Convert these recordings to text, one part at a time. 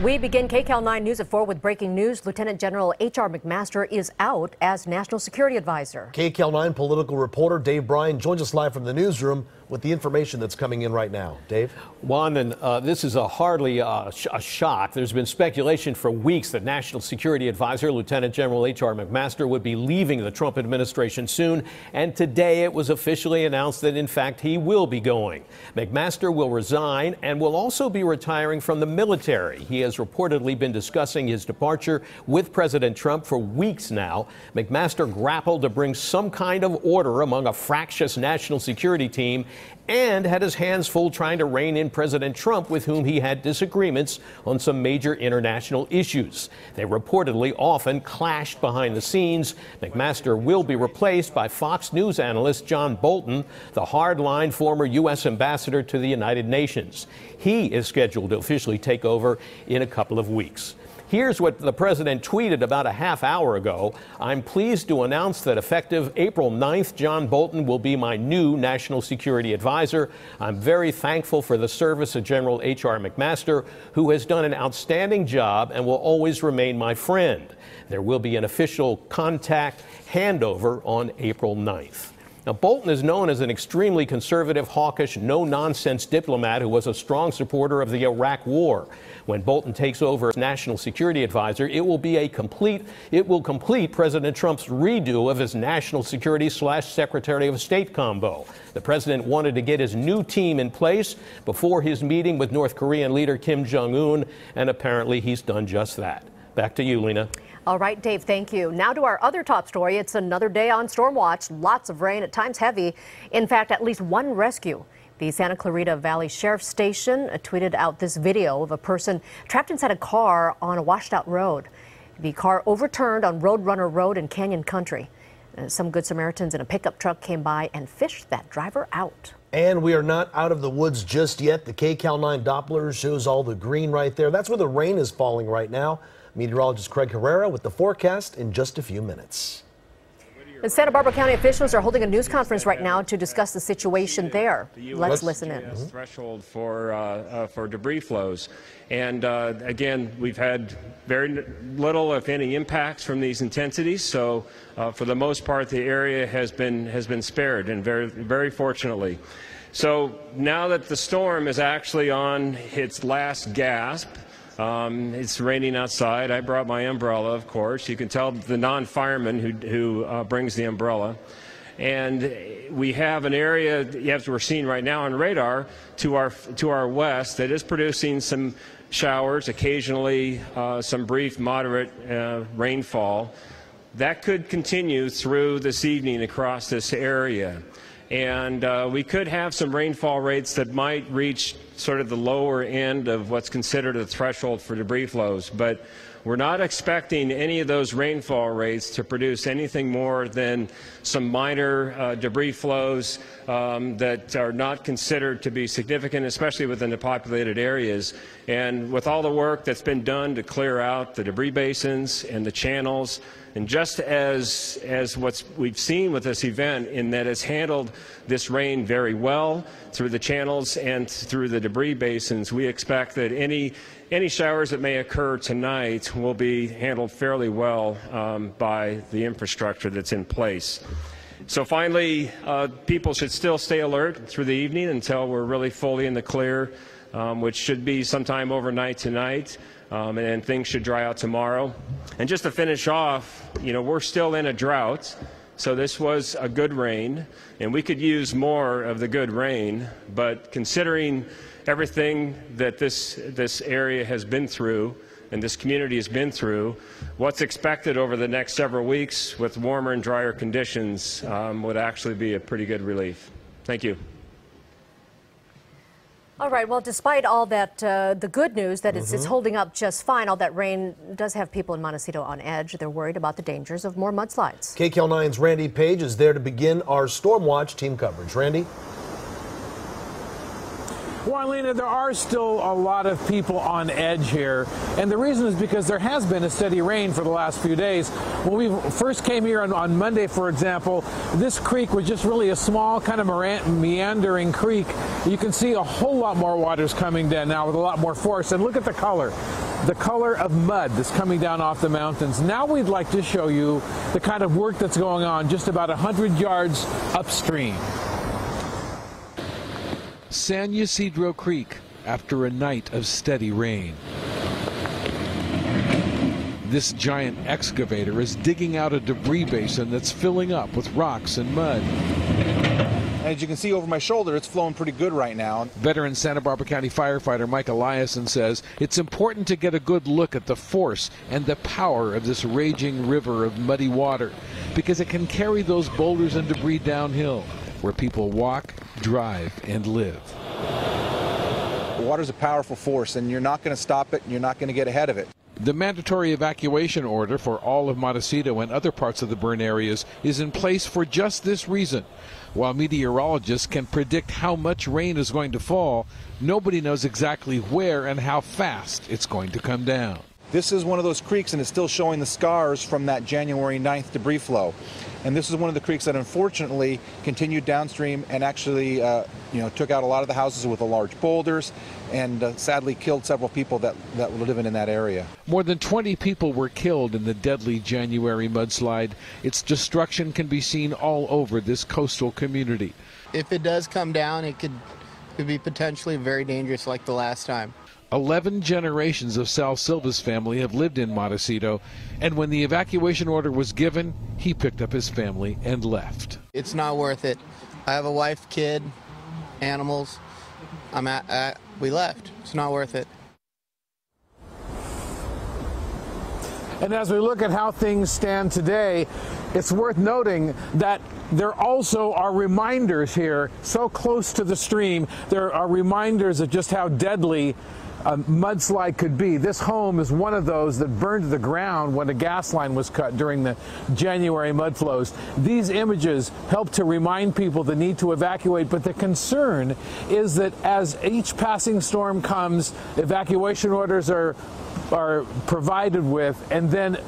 We begin KCAL9 News at 4 with breaking news. Lieutenant General H.R. McMaster is out as National Security Advisor. KCAL9 political reporter Dave Bryan joins us live from the newsroom with the information that's coming in right now. Dave? Juan, and this is hardly a shock. There's been speculation for weeks that National Security Advisor Lieutenant General H.R. McMaster would be leaving the Trump administration soon, and today it was officially announced that in fact he will be going. McMaster will resign and will also be retiring from the military. He has reportedly been discussing his departure with President Trump for weeks now. McMaster grappled to bring some kind of order among a fractious national security team and had his hands full trying to rein in President Trump, with whom he had disagreements on some major international issues. They reportedly often clashed behind the scenes. McMaster will be replaced by Fox News analyst John Bolton, the hardline former U.S. ambassador to the United Nations. He is scheduled to officially take over in a couple of weeks. Here's what the president tweeted about a half hour ago. I'm pleased to announce that effective April 9th, John Bolton will be my new national security advisor. I'm very thankful for the service of General H.R. McMaster, who has done an outstanding job and will always remain my friend. There will be an official contact handover on April 9th. Now, Bolton is known as an extremely conservative, hawkish, no-nonsense diplomat who was a strong supporter of the Iraq War. When Bolton takes over as National Security Advisor, it will complete President Trump's redo of his National Security / Secretary of State combo. The president wanted to get his new team in place before his meeting with North Korean leader Kim Jong-un, and apparently he's done just that. Back to you, Lena. All right, Dave, thank you. Now to our other top story. It's another day on storm watch. Lots of rain, at times heavy. In fact, at least one rescue. The Santa Clarita Valley Sheriff's Station tweeted out this video of a person trapped inside a car on a washed out road. The car overturned on Roadrunner Road in Canyon Country. Some Good Samaritans in a pickup truck came by and fished that driver out. And we are not out of the woods just yet. The KCAL9 Doppler shows all the green right there. That's where the rain is falling right now. Meteorologist Craig Herrera with the forecast in just a few minutes. The Santa Barbara County officials are holding a news conference right now to discuss the situation there. Let's listen in. Threshold for debris flows, and again, we've had very little, if any, impacts from these intensities. So, for the most part, the area has been spared, and very fortunately. So now that the storm is actually on its last gasp. It's raining outside. I brought my umbrella, of course. You can tell the non-fireman who brings the umbrella. And we have an area, as we're seeing right now on radar, to our west that is producing some showers, occasionally some brief moderate rainfall. That could continue through this evening across this area. And we could have some rainfall rates that might reach sort of the lower end of what's considered a threshold for debris flows. But we're not expecting any of those rainfall rates to produce anything more than some minor debris flows that are not considered to be significant, especially within the populated areas. And with all the work that's been done to clear out the debris basins and the channels, and just as what we've seen with this event, in that it's handled this rain very well through the channels and through the debris basins, we expect that any showers that may occur tonight will be handled fairly well by the infrastructure that's in place. So finally, people should still stay alert through the evening until we're really fully in the clear, which should be sometime overnight tonight. And things should dry out tomorrow. And just to finish off, we're still in a drought, so this was a good rain, and we could use more of the good rain. But considering everything that this area has been through and this community has been through, what's expected over the next several weeks with warmer and drier conditions would actually be a pretty good relief. Thank you. All right, well, despite all that, the good news that it's holding up just fine, all that rain does have people in Montecito on edge. They're worried about the dangers of more mudslides. KCAL9's Randy Page is there to begin our Storm Watch team coverage. Randy? Well, Lena, there are still a lot of people on edge here, and the reason is because there has been a steady rain for the last few days. When we first came here on Monday, for example, this creek was just really a small kind of meandering creek. You can see a whole lot more water's coming down now with a lot more force, and look at the color of mud that's coming down off the mountains. Now we'd like to show you the kind of work that's going on just about 100 yards upstream. San Ysidro Creek after a night of steady rain. This giant excavator is digging out a debris basin that's filling up with rocks and mud. As you can see over my shoulder, it's flowing pretty good right now. Veteran Santa Barbara County firefighter Mike Eliason says it's important to get a good look at the force and the power of this raging river of muddy water, because it can carry those boulders and debris downhill where people walk, drive, and live. Water's a powerful force, and you're not going to stop it, and you're not going to get ahead of it. The mandatory evacuation order for all of Montecito and other parts of the burn areas is in place for just this reason. While meteorologists can predict how much rain is going to fall, nobody knows exactly where and how fast it's going to come down. This is one of those creeks, and it's still showing the scars from that January 9th debris flow. And this is one of the creeks that unfortunately continued downstream and actually took out a lot of the houses with the large boulders and sadly killed several people that were living in that area. More than 20 people were killed in the deadly January mudslide. Its destruction can be seen all over this coastal community. If it does come down, it could be potentially very dangerous like the last time. 11 generations of Sal Silva's family have lived in Montecito, and when the evacuation order was given, he picked up his family and left. It's not worth it. I have a wife, kid, animals. We left. It's not worth it. And as we look at how things stand today, it's worth noting that there also are reminders here, so close to the stream. There are reminders of just how deadly a mudslide could be. This home is one of those that burned to the ground when a gas line was cut during the January mud flows. These images help to remind people the need to evacuate, but the concern is that as each passing storm comes, evacuation orders are provided with, and then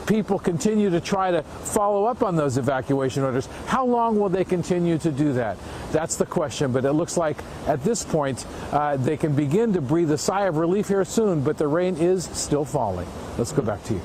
people continue to try to follow up on those evacuation orders. How long will they continue to do that? That's the question, but it looks like at this point they can begin to breathe a sigh of relief here soon, but the rain is still falling. Let's go back to you.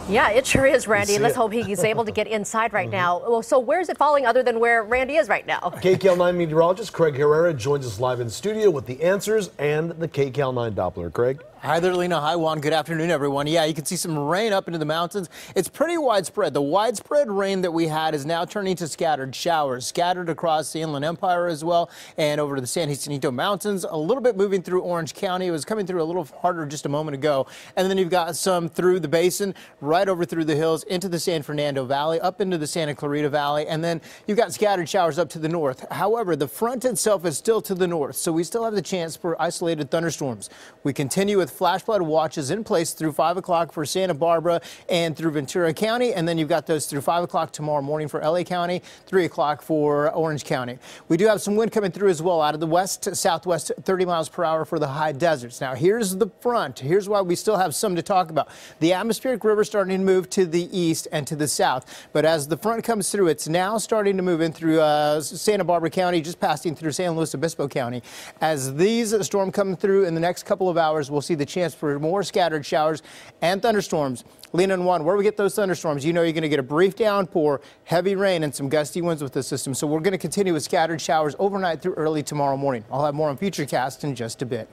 Yeah, it sure is, Randy. Let's hope he's able to get inside right now. Well, so where is it falling other than where Randy is right now? KCAL9 meteorologist Craig Herrera joins us live in studio with the answers and the KCAL9 Doppler. Craig? Hi there, Lena. Hi, Juan. Good afternoon, everyone. Yeah, you can see some rain up into the mountains. It's pretty widespread. The widespread rain that we had is now turning to scattered showers, scattered across the Inland Empire as well, and over to the San Jacinto Mountains. A little bit moving through Orange County. It was coming through a little harder just a moment ago. And then you've got some through the basin, right over through the hills, into the San Fernando Valley, up into the Santa Clarita Valley, and then you've got scattered showers up to the north. However, the front itself is still to the north, so we still have the chance for isolated thunderstorms. We continue with flash flood watches in place through 5 o'clock for Santa Barbara and through Ventura County, and then you've got those through 5 o'clock tomorrow morning for LA County, 3 o'clock for Orange County. We do have some wind coming through as well out of the west to southwest, 30 miles per hour for the high deserts. Now here's the front. Here's why we still have some to talk about. The atmospheric river starting to move to the east and to the south, but as the front comes through, it's now starting to move in through Santa Barbara County, just passing through San Luis Obispo County. As these storms come through in the next couple of hours, we'll see the chance for more scattered showers and thunderstorms. Lena and Juan, where we get those thunderstorms, you know you're going to get a brief downpour, heavy rain, and some gusty winds with the system. So we're going to continue with scattered showers overnight through early tomorrow morning. I'll have more on Futurecast in just a bit.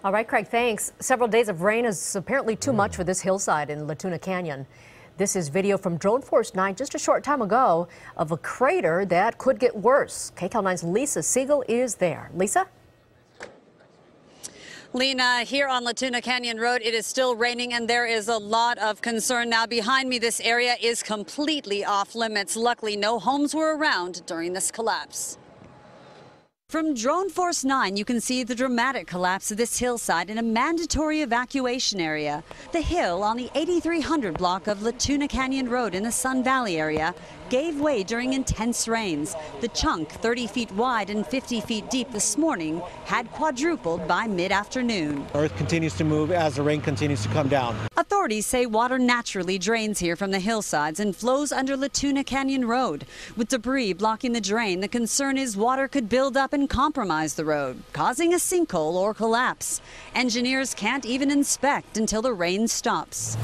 All right, Craig, thanks. Several days of rain is apparently too much for this hillside in Tuna Canyon. This is video from Drone Force 9 just a short time ago of a crater that could get worse. KCAL9's Lisa Siegel is there. Lisa? Lena, here on Tuna Canyon Road, it is still raining and there is a lot of concern. Now behind me, this area is completely off limits. Luckily, no homes were around during this collapse. From Drone Force 9, you can see the dramatic collapse of this hillside in a mandatory evacuation area. The hill on the 8300 block of Tuna Canyon Road in the Sun Valley area gave way during intense rains. The chunk, 30 feet wide and 50 feet deep this morning, had quadrupled by mid-afternoon. Earth continues to move as the rain continues to come down. Authorities say water naturally drains here from the hillsides and flows under Tuna Canyon Road. With debris blocking the drain, the concern is water could build up and compromise the road, causing a sinkhole or collapse. Engineers can't even inspect until the rain stops.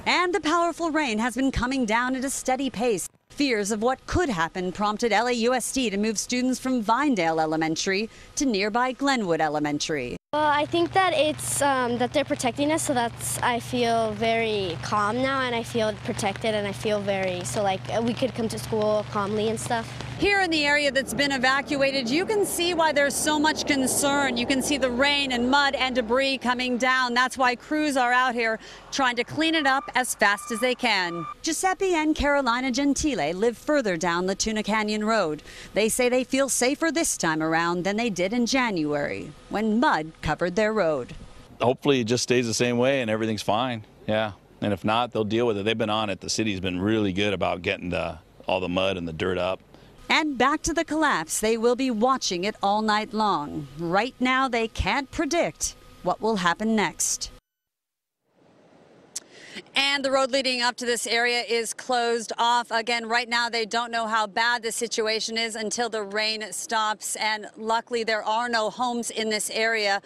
And the powerful rain has been coming down at a steady pace. Fears of what could happen prompted LAUSD to move students from Vinedale Elementary to nearby Glenwood Elementary. Well, I think that it's that they're protecting us, so I feel very calm now, and I feel protected, and I feel like we could come to school calmly and stuff. Here in the area that's been evacuated, you can see why there's so much concern. You can see the rain and mud and debris coming down. That's why crews are out here trying to clean it up as fast as they can. Giuseppe and Carolina Gentile live further down the Tuna Canyon Road. They say they feel safer this time around than they did in January, when mud covered their road. Hopefully it just stays the same way and everything's fine. Yeah, and if not, they'll deal with it. They've been on it. The city's been really good about getting all the mud and the dirt up. And back to the collapse, they will be watching it all night long. Right now, they can't predict what will happen next. And the road leading up to this area is closed off. Again, right now, they don't know how bad the situation is until the rain stops. And luckily, there are no homes in this area,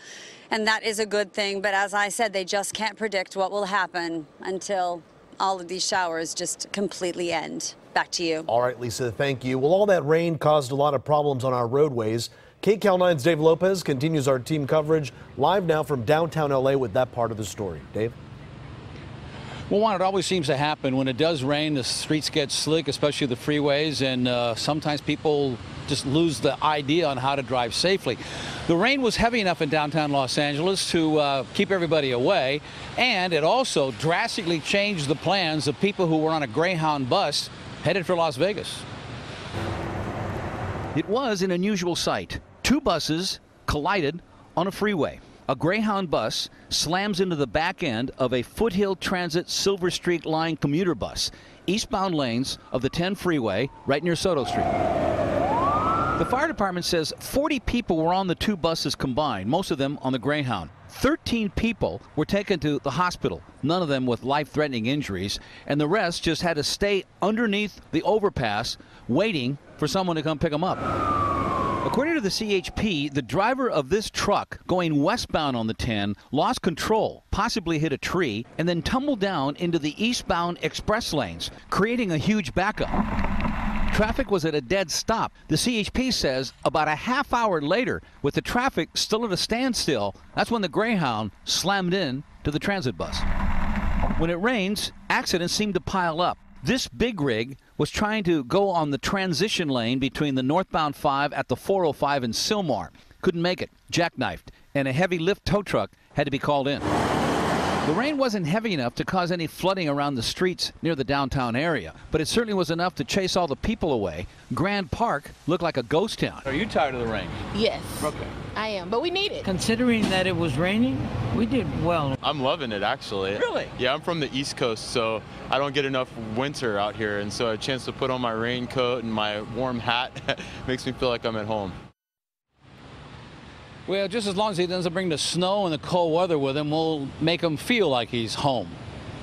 and that is a good thing. But as I said, they just can't predict what will happen until all of these showers just completely end. Back to you. All right, Lisa, thank you. Well, all that rain caused a lot of problems on our roadways. KCAL9's Dave Lopez continues our team coverage live now from downtown LA with that part of the story. Dave? Well, Juan, it always seems to happen. When it does rain, the streets get slick, especially the freeways, and sometimes people just lose the idea on how to drive safely. The rain was heavy enough in downtown Los Angeles to keep everybody away, and it also drastically changed the plans of people who were on a Greyhound bus headed for Las Vegas. It was an unusual sight. Two buses collided on a freeway. A Greyhound bus slams into the back end of a Foothill Transit Silver Street Line commuter bus, eastbound lanes of the 10 freeway right near Soto Street. The fire department says 40 people were on the two buses combined, most of them on the Greyhound. 13 people were taken to the hospital, none of them with life-threatening injuries, and the rest just had to stay underneath the overpass waiting for someone to come pick them up. According to the CHP, the driver of this truck going westbound on the 10 lost control, possibly hit a tree, and then tumbled down into the eastbound express lanes, creating a huge backup. Traffic was at a dead stop. The CHP says about a half hour later, with the traffic still at a standstill, that's when the Greyhound slammed in to the transit bus. When it rains, accidents seem to pile up. This big rig was trying to go on the transition lane between the northbound 5 at the 405 in Sylmar. Couldn't make it, jackknifed, and a heavy lift tow truck had to be called in. The rain wasn't heavy enough to cause any flooding around the streets near the downtown area, but it certainly was enough to chase all the people away. Grand Park looked like a ghost town. Are you tired of the rain? Yes. Okay. I am, but we need it. Considering that it was raining, we did well. I'm loving it, actually. Really? Yeah, I'm from the East Coast, so I don't get enough winter out here, and so a chance to put on my raincoat and my warm hat makes me feel like I'm at home. Well, just as long as he doesn't bring the snow and the cold weather with him, we'll make him feel like he's home.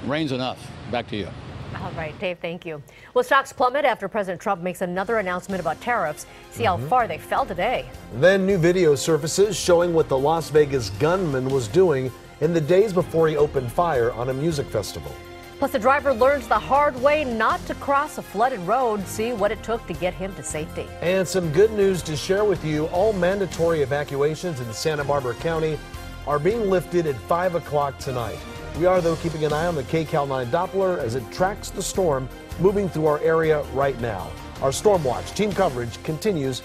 Rain's enough. Back to you. All right, Dave, thank you. Well, stocks plummet after President Trump makes another announcement about tariffs. See how far they fell today. Then new video surfaces showing what the Las Vegas gunman was doing in the days before he opened fire on a music festival. Plus, the driver learns the hard way not to cross a flooded road. See what it took to get him to safety. And some good news to share with you. All mandatory evacuations in Santa Barbara County are being lifted at 5 o'clock tonight. We are, though, keeping an eye on the KCAL9 Doppler as it tracks the storm moving through our area right now. Our Storm Watch team coverage continues.